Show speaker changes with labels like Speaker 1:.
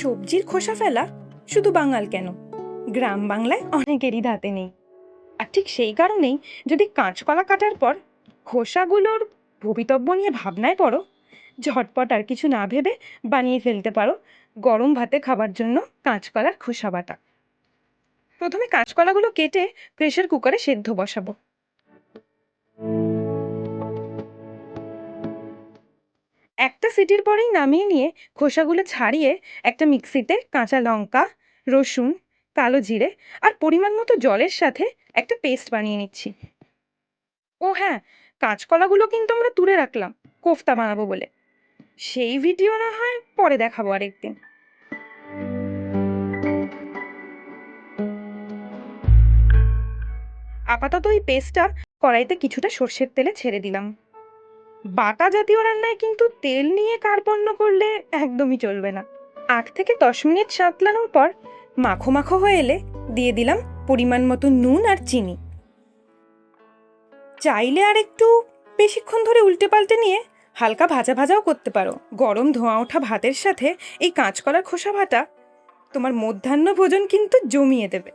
Speaker 1: সবজির খোসা ফেলা শুধু বাঙাল কেন, গ্রাম বাংলায় অনেকেরই ধাতে নেই। আর ঠিক সেই কারণেই যদি কাঁচকলা কাটার পর খোসাগুলোর ভবিতব্য নিয়ে ভাবনায় পড়ো, ঝটপট আর কিছু না ভেবে বানিয়ে ফেলতে পারো গরম ভাতে খাবার জন্য কাঁচকলার খোসা বাটা। প্রথমে কাঁচকলাগুলো কেটে প্রেসার কুকারে সেদ্ধ বসাবো। একটা সিটির পরেই নামিয়ে নিয়ে খোসাগুলো ছাড়িয়ে একটা মিক্সিতে কাঁচা লঙ্কা, রসুন, কালো জিরে আর পরিমাণ মতো জলের সাথে একটা পেস্ট বানিয়ে নিচ্ছি। ও হ্যাঁ, কাঁচকলাগুলো কিন্তু আমরা তুলে রাখলাম কোফতা বানাবো বলে, সেই ভিডিও না হয় পরে দেখাবো আরেকদিন। আপাতত এই পেস্টটা কড়াইতে কিছুটা সর্ষের তেলে ছেড়ে দিলাম। বাটা জাতীয় রান্নায় কিন্তু তেল নিয়ে কার্পণ্য করলে একদমই চলবে না। 8 থেকে 10 মিনিট সাঁতলানোর পর মাখো মাখো হয়ে এলে দিয়ে দিলাম পরিমাণ মতো নুন আর চিনি। চাইলে আর একটু বেশিক্ষণ ধরে উল্টে পাল্টে নিয়ে হালকা ভাজা ভাজাও করতে পারো। গরম ধোঁয়া ওঠা ভাতের সাথে এই কাঁচকলার খোসা বাটা তোমার মধ্যাহ্ন ভোজন কিন্তু জমিয়ে দেবে।